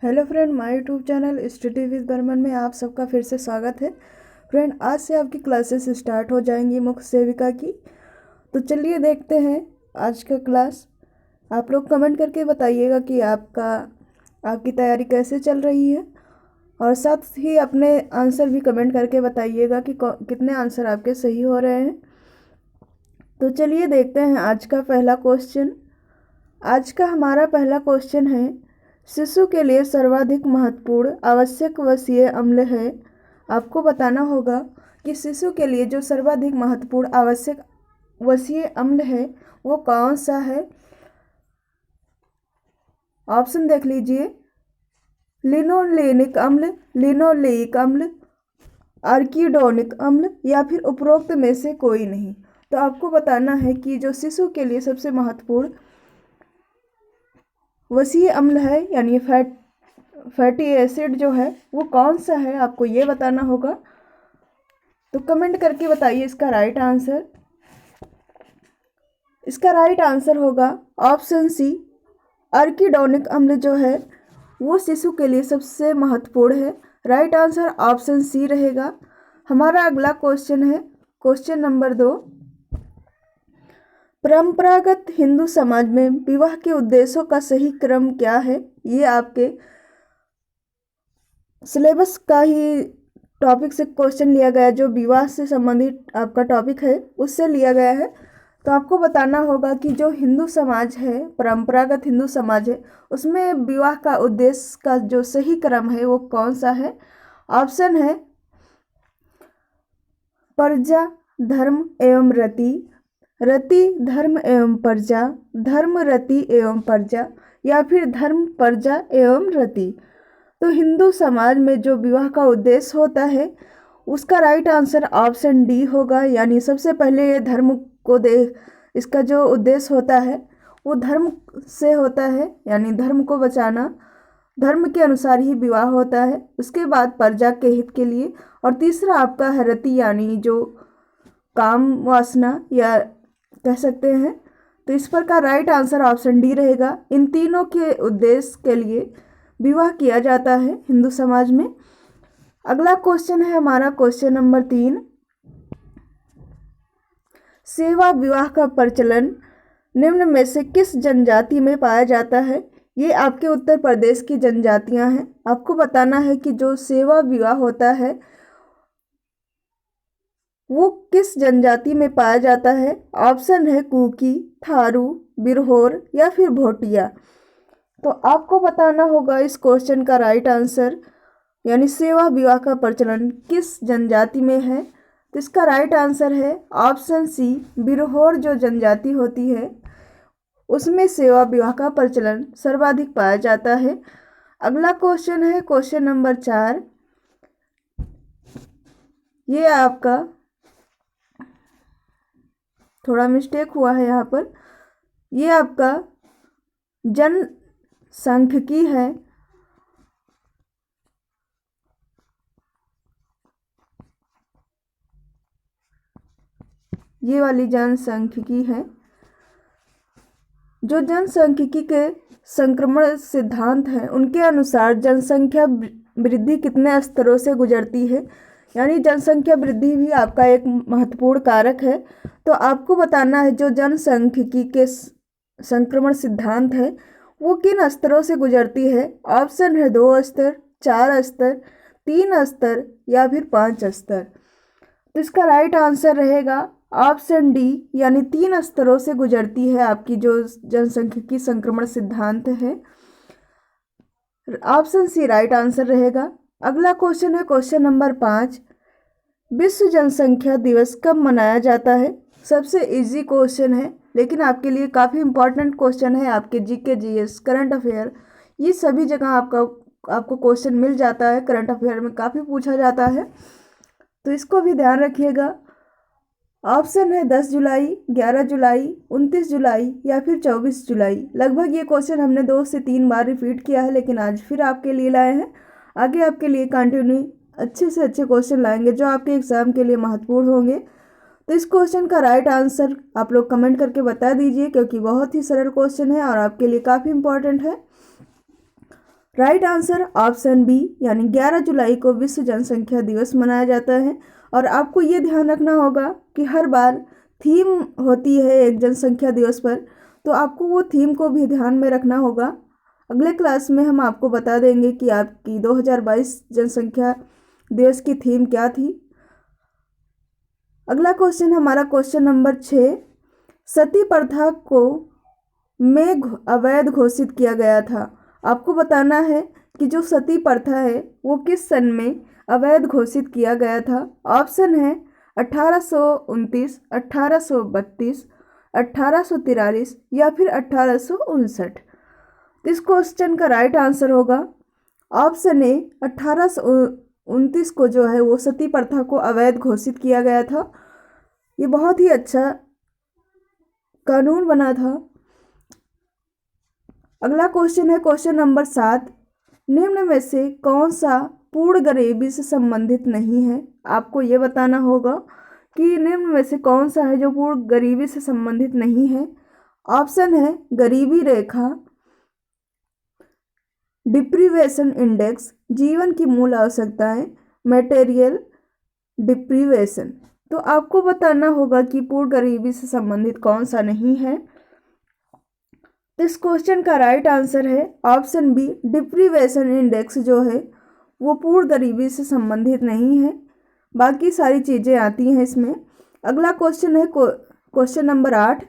Hello friend, my YouTube channel study with Barman में आप सबका फिर से स्वागत है। फ्रेंड, आज से आपकी क्लासेस स्टार्ट हो जाएंगी मुख्य सेविका की। तो चलिए देखते हैं आज का क्लास। आप लोग कमेंट करके बताइएगा कि आपकी तैयारी कैसे चल रही है, और साथ ही अपने आंसर भी कमेंट करके बताइएगा कि कितने आंसर आपके सही हो रहे हैं। तो चलिए देखते हैं आज का पहला क्वेश्चन। आज का हमारा पहला क्वेश्चन है, शिशु के लिए सर्वाधिक महत्वपूर्ण आवश्यक वसीय अम्ल है। आपको बताना होगा कि शिशु के लिए जो सर्वाधिक महत्वपूर्ण आवश्यक वसीय अम्ल है वो कौन सा है। ऑप्शन देख लीजिए, लिनोलेनिक अम्ल, लिनोलेइक अम्ल, आर्किडोनिक अम्ल या फिर उपरोक्त में से कोई नहीं। तो आपको बताना है कि जो शिशु के लिए सबसे महत्वपूर्ण वसीय अम्ल है यानी फैटी एसिड जो है वो कौन सा है, आपको ये बताना होगा। तो कमेंट करके बताइए इसका राइट आंसर। इसका राइट आंसर होगा ऑप्शन सी, आर्किडोनिक अम्ल जो है वो शिशु के लिए सबसे महत्वपूर्ण है। राइट आंसर ऑप्शन सी रहेगा। हमारा अगला क्वेश्चन है क्वेश्चन नंबर 2। परंपरागत हिंदू समाज में विवाह के उद्देश्यों का सही क्रम क्या है। ये आपके सिलेबस का ही टॉपिक से क्वेश्चन लिया गया, जो विवाह से संबंधित आपका टॉपिक है उससे लिया गया है। तो आपको बताना होगा कि जो हिंदू समाज है, परंपरागत हिंदू समाज है, उसमें विवाह का उद्देश्य का जो सही क्रम है वो कौन सा है। ऑप्शन है प्रजा, धर्म एवं रति, रति धर्म एवं प्रजा, धर्म रति एवं प्रजा या फिर धर्म प्रजा एवं रति। तो हिंदू समाज में जो विवाह का उद्देश्य होता है उसका राइट आंसर ऑप्शन डी होगा। यानी सबसे पहले ये धर्म को इसका जो उद्देश्य होता है वो धर्म से होता है, यानी धर्म को बचाना, धर्म के अनुसार ही विवाह होता है। उसके बाद प्रजा के हित के लिए, और तीसरा आपका है रति, यानी जो काम वासना या कह सकते हैं। तो इस पर का राइट आंसर ऑप्शन डी रहेगा। इन तीनों के उद्देश्य के लिए विवाह किया जाता है हिंदू समाज में। अगला क्वेश्चन है हमारा क्वेश्चन नंबर 3। सेवा विवाह का प्रचलन निम्न में से किस जनजाति में पाया जाता है। ये आपके उत्तर प्रदेश की जनजातियां हैं। आपको बताना है कि जो सेवा विवाह होता है वो किस जनजाति में पाया जाता है। ऑप्शन है कुकी, थारू, बिरहोर या फिर भोटिया। तो आपको बताना होगा इस क्वेश्चन का राइट आंसर, यानी सेवा विवाह का प्रचलन किस जनजाति में है। तो इसका राइट आंसर है ऑप्शन सी, बिरहोर जो जनजाति होती है उसमें सेवा विवाह का प्रचलन सर्वाधिक पाया जाता है। अगला क्वेश्चन है क्वेश्चन नंबर 4। ये आपका थोड़ा मिस्टेक हुआ है यहाँ पर। ये आपका जनसांख्यिकी है। ये वाली जनसांख्यिकी है। जो जनसांख्यिकी के संक्रमण सिद्धांत हैं उनके अनुसार जनसंख्या वृद्धि कितने स्तरों से गुजरती है, यानी जनसंख्या वृद्धि भी आपका एक महत्वपूर्ण कारक है। तो आपको बताना है जो जनसांख्यिकी के संक्रमण सिद्धांत है वो किन स्तरों से गुजरती है। ऑप्शन है 2 स्तर, 4 स्तर, 3 स्तर या फिर 5 स्तर। तो इसका राइट आंसर रहेगा ऑप्शन डी, यानी 3 स्तरों से गुजरती है आपकी जो जनसांख्यिकी संक्रमण सिद्धांत है। ऑप्शन सी राइट आंसर रहेगा। अगला क्वेश्चन है क्वेश्चन नंबर 5। विश्व जनसंख्या दिवस कब मनाया जाता है। सबसे इजी क्वेश्चन है, लेकिन आपके लिए काफ़ी इंपॉर्टेंट क्वेश्चन है। आपके जीके, जीएस, करंट अफेयर, ये सभी जगह आपको क्वेश्चन मिल जाता है। करंट अफेयर में काफ़ी पूछा जाता है, तो इसको भी ध्यान रखिएगा। ऑप्शन है 10 जुलाई, 11 जुलाई, 29 जुलाई या फिर 24 जुलाई। लगभग ये क्वेश्चन हमने 2 से 3 बार रिपीट किया है, लेकिन आज फिर आपके लिए लाए हैं। आगे आपके लिए कंटिन्यू अच्छे से अच्छे क्वेश्चन लाएंगे जो आपके एग्जाम के लिए महत्वपूर्ण होंगे। तो इस क्वेश्चन का राइट आंसर आप लोग कमेंट करके बता दीजिए, क्योंकि बहुत ही सरल क्वेश्चन है और आपके लिए काफ़ी इंपॉर्टेंट है। राइट आंसर ऑप्शन बी, यानी 11 जुलाई को विश्व जनसंख्या दिवस मनाया जाता है। और आपको ये ध्यान रखना होगा कि हर बार थीम होती है एक जनसंख्या दिवस पर, तो आपको वो थीम को भी ध्यान में रखना होगा। अगले क्लास में हम आपको बता देंगे कि आपकी 2022 जनसंख्या दिवस की थीम क्या थी। अगला क्वेश्चन हमारा क्वेश्चन नंबर 6, सती प्रथा को में अवैध घोषित किया गया था। आपको बताना है कि जो सती प्रथा है वो किस सन में अवैध घोषित किया गया था। ऑप्शन है 1829, 1832, 1843 या फिर 1859। इस क्वेश्चन का राइट आंसर होगा ऑप्शन ए, 1829 को जो है वो सती प्रथा को अवैध घोषित किया गया था। ये बहुत ही अच्छा कानून बना था। अगला क्वेश्चन है क्वेश्चन नंबर 7, निम्न में से कौन सा पूर्ण गरीबी से संबंधित नहीं है। आपको ये बताना होगा कि निम्न में से कौन सा है जो पूर्ण गरीबी से संबंधित नहीं है। ऑप्शन है गरीबी रेखा, डिप्रीवेशन इंडेक्स, जीवन की मूल आवश्यकताएं, मटेरियल डिप्रीवेशन। तो आपको बताना होगा कि पूर्ण गरीबी से संबंधित कौन सा नहीं है। इस क्वेश्चन का राइट आंसर है ऑप्शन बी, डिप्रीवेशन इंडेक्स जो है वो पूर्ण गरीबी से संबंधित नहीं है, बाकी सारी चीज़ें आती हैं इसमें। अगला क्वेश्चन है क्वेश्चन नंबर 8,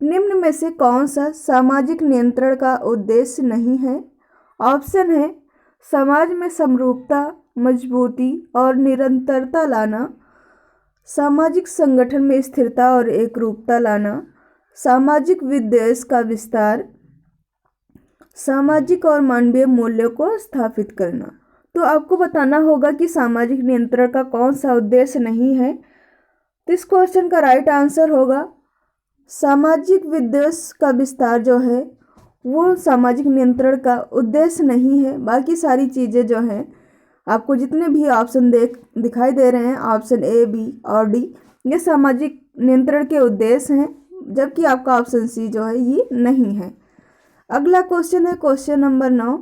निम्न में से कौन सा सामाजिक नियंत्रण का उद्देश्य नहीं है। ऑप्शन है समाज में समरूपता, मजबूती और निरंतरता लाना, सामाजिक संगठन में स्थिरता और एकरूपता लाना, सामाजिक विद्वेष का विस्तार, सामाजिक और मानवीय मूल्यों को स्थापित करना। तो आपको बताना होगा कि सामाजिक नियंत्रण का कौन सा उद्देश्य नहीं है। तो इस क्वेश्चन का राइट आंसर होगा सामाजिक विद्वेष का विस्तार जो है वो सामाजिक नियंत्रण का उद्देश्य नहीं है, बाकी सारी चीज़ें जो हैं आपको जितने भी ऑप्शन दिखाई दे रहे हैं, ऑप्शन ए, बी और डी, ये सामाजिक नियंत्रण के उद्देश्य हैं, जबकि आपका ऑप्शन सी जो है ये नहीं है। अगला क्वेश्चन है क्वेश्चन नंबर 9,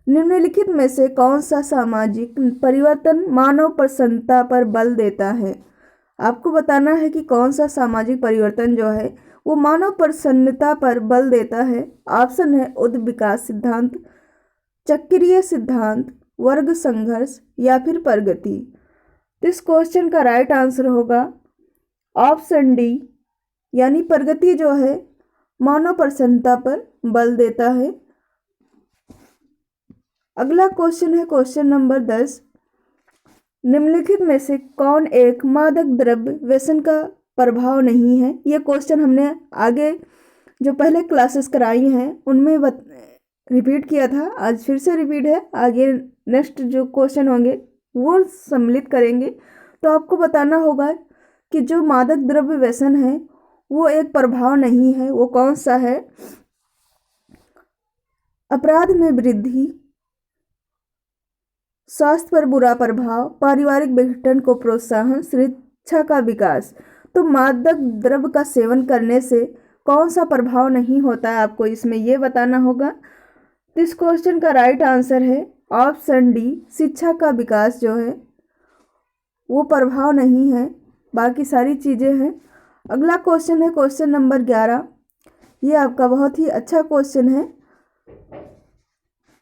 निम्नलिखित में से कौन सा सामाजिक परिवर्तन मानव प्रसन्नता पर बल देता है। आपको बताना है कि कौन सा सामाजिक परिवर्तन जो है वो मानव प्रसन्नता पर बल देता है। ऑप्शन है उच्च विकास सिद्धांत, चक्रीय सिद्धांत, वर्ग संघर्ष या फिर प्रगति। इस क्वेश्चन का राइट आंसर होगा ऑप्शन डी, यानी प्रगति जो है मानव प्रसन्नता पर बल देता है। अगला क्वेश्चन है क्वेश्चन नंबर 10, निम्नलिखित में से कौन एक मादक द्रव्य व्यसन का प्रभाव नहीं है। ये क्वेश्चन हमने आगे जो पहले क्लासेस कराई हैं उनमें रिपीट किया था, आज फिर से रिपीट है। आगे नेक्स्ट जो क्वेश्चन होंगे वो सम्मिलित करेंगे। तो आपको बताना होगा कि जो मादक द्रव्य व्यसन है वो एक प्रभाव नहीं है, वो कौन सा है। अपराध में वृद्धि, स्वास्थ्य पर बुरा प्रभाव, पारिवारिक विघटन को प्रोत्साहन, शिक्षा का विकास। तो मादक द्रव्य का सेवन करने से कौन सा प्रभाव नहीं होता है, आपको इसमें ये बताना होगा। तो इस क्वेश्चन का राइट आंसर है ऑप्शन डी, शिक्षा का विकास जो है वो प्रभाव नहीं है, बाकी सारी चीज़ें हैं। अगला क्वेश्चन है क्वेश्चन नंबर 11, ये आपका बहुत ही अच्छा क्वेश्चन है।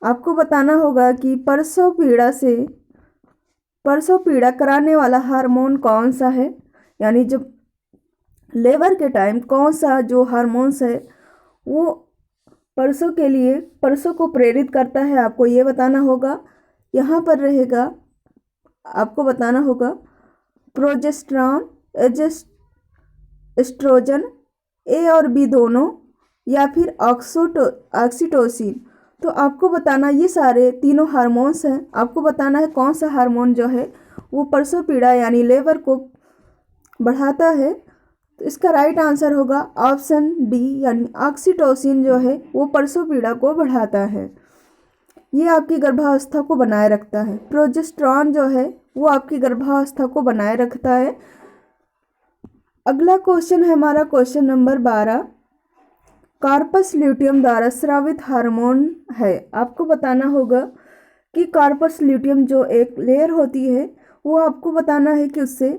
आपको बताना होगा कि प्रसव पीड़ा कराने वाला हार्मोन कौन सा है, यानी जब लेबर के टाइम कौन सा जो हार्मोन्स है वो प्रसव को प्रेरित करता है, आपको ये बताना होगा। यहाँ पर रहेगा, आपको बताना होगा प्रोजेस्टेरॉन, एस्ट्रोजन, ए और बी दोनों, या फिर ऑक्सीटोसिन। तो आपको बताना ये सारे तीनों हार्मोन्स हैं, आपको बताना है कौन सा हार्मोन जो है वो प्रसव पीड़ा यानी लेबर को बढ़ाता है। तो इसका राइट आंसर होगा ऑप्शन डी, यानी ऑक्सीटोसिन जो है वो प्रसव पीड़ा को बढ़ाता है, ये आपकी गर्भावस्था को बनाए रखता है। प्रोजेस्टेरॉन जो है वो आपकी गर्भावस्था को बनाए रखता है। अगला क्वेश्चन है हमारा क्वेश्चन नंबर 12, कार्पस ल्यूटियम द्वारा स्रावित हार्मोन है। आपको बताना होगा कि कार्पस ल्यूटियम जो एक लेयर होती है वो आपको बताना है कि उससे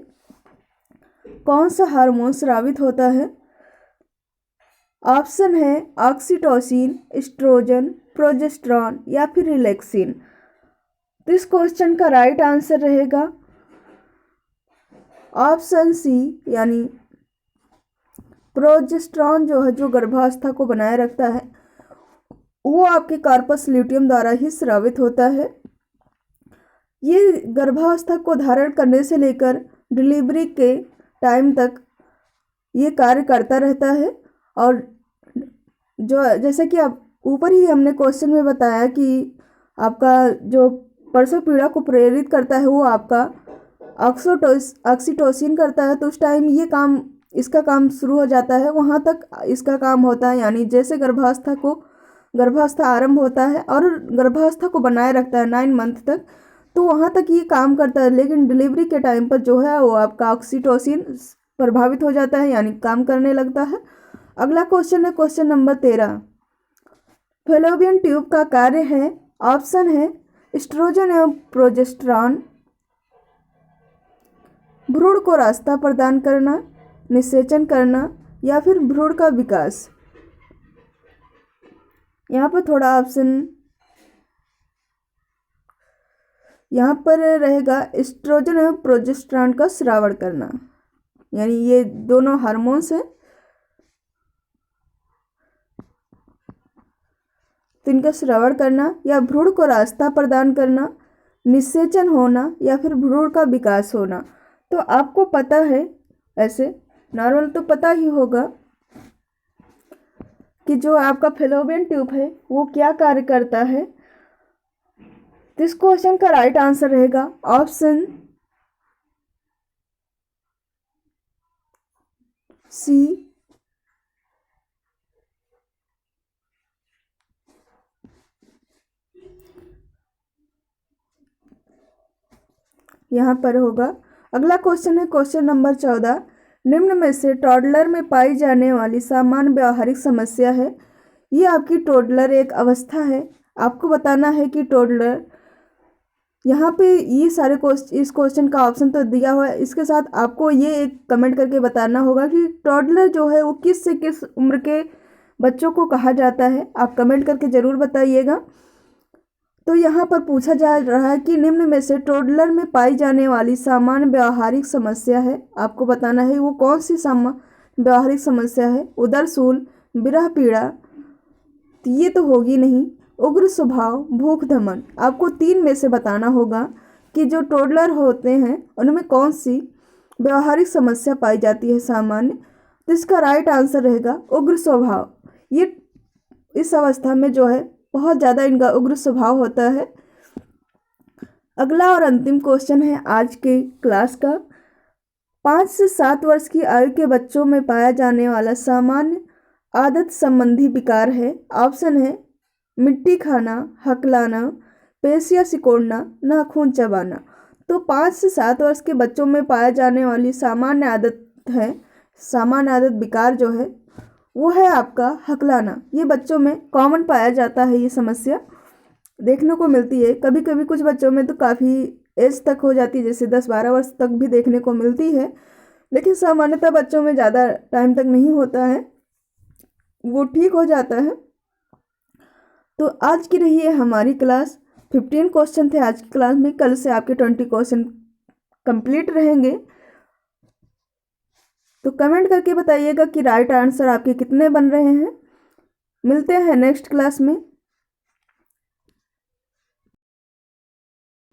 कौन सा हार्मोन स्रावित होता है। ऑप्शन है ऑक्सीटोसिन, एस्ट्रोजन, प्रोजेस्टेरॉन या फिर रिलैक्सिन। तो इस क्वेश्चन का राइट आंसर रहेगा ऑप्शन सी, यानी प्रोजेस्टेरॉन जो है, जो गर्भावस्था को बनाए रखता है, वो आपके कार्पस ल्यूटियम द्वारा ही स्रावित होता है। ये गर्भावस्था को धारण करने से लेकर डिलीवरी के टाइम तक ये कार्य करता रहता है। और जो जैसे कि आप ऊपर ही हमने क्वेश्चन में बताया कि आपका जो प्रसव पीड़ा को प्रेरित करता है वो आपका ऑक्सीटोसिन करता है। तो उस टाइम ये काम, इसका काम शुरू हो जाता है, वहाँ तक इसका काम होता है। यानी जैसे गर्भावस्था आरंभ होता है और गर्भावस्था को बनाए रखता है 9 मंथ तक, तो वहाँ तक ये काम करता है। लेकिन डिलीवरी के टाइम पर जो है वो आपका ऑक्सीटोसिन प्रभावित हो जाता है, यानी काम करने लगता है। अगला क्वेश्चन है क्वेश्चन नंबर 13। फैलोपियन ट्यूब का कार्य है, ऑप्शन है एस्ट्रोजन एवं प्रोजेस्टेरॉन, भ्रूण को रास्ता प्रदान करना, निषेचन करना या फिर भ्रूण का विकास। यहाँ पर थोड़ा ऑप्शन यहाँ पर रहेगा एस्ट्रोजन एवं प्रोजेस्टेरॉन का स्रावण करना, यानी ये दोनों हार्मोन्स हैं, तो इनका स्रावण करना या भ्रूण को रास्ता प्रदान करना, निषेचन होना या फिर भ्रूण का विकास होना। तो आपको पता है, ऐसे नॉर्मल तो पता ही होगा कि जो आपका फैलोपियन ट्यूब है वो क्या कार्य करता है। तो इस क्वेश्चन का राइट आंसर रहेगा ऑप्शन सी, यहाँ पर होगा। अगला क्वेश्चन है क्वेश्चन नंबर 14। निम्न में से टॉडलर में पाई जाने वाली सामान्य व्यावहारिक समस्या है। ये आपकी टॉडलर एक अवस्था है। आपको बताना है कि टॉडलर, यहाँ पे ये सारे इस क्वेश्चन का ऑप्शन तो दिया हुआ है, इसके साथ आपको ये एक कमेंट करके बताना होगा कि टॉडलर जो है वो किस से किस उम्र के बच्चों को कहा जाता है। आप कमेंट करके ज़रूर बताइएगा। तो यहाँ पर पूछा जा रहा है कि निम्न में से टॉडलर में पाई जाने वाली सामान्य व्यावहारिक समस्या है। आपको बताना है वो कौन सी सामान्य व्यावहारिक समस्या है। उदरशूल, विरह पीड़ा, तो ये तो होगी नहीं। उग्र स्वभाव, भूख दमन। आपको 3 में से बताना होगा कि जो टॉडलर होते हैं उनमें कौन सी व्यावहारिक समस्या पाई जाती है सामान्य। तो इसका राइट आंसर रहेगा उग्र स्वभाव। ये इस अवस्था में जो है बहुत ज़्यादा इनका उग्र स्वभाव होता है। अगला और अंतिम क्वेश्चन है आज के क्लास का। 5 से 7 वर्ष की आयु के बच्चों में पाया जाने वाला सामान्य आदत संबंधी विकार है। ऑप्शन है मिट्टी खाना, हकलाना, पेशियाँ सिकोड़ना, नाखून चबाना। तो 5 से 7 वर्ष के बच्चों में पाया जाने वाली सामान्य आदत है, सामान्य आदत विकार जो है वो है आपका हकलाना। ये बच्चों में कॉमन पाया जाता है, ये समस्या देखने को मिलती है। कभी कभी कुछ बच्चों में तो काफ़ी एज तक हो जाती है, जैसे 10-12 वर्ष तक भी देखने को मिलती है, लेकिन सामान्यतः बच्चों में ज़्यादा टाइम तक नहीं होता है, वो ठीक हो जाता है। तो आज की रही है हमारी क्लास। 15 क्वेश्चन थे आज की क्लास में। कल से आपके 20 क्वेश्चन कंप्लीट रहेंगे। तो कमेंट करके बताइएगा कि राइट आंसर आपके कितने बन रहे हैं। मिलते हैं नेक्स्ट क्लास में।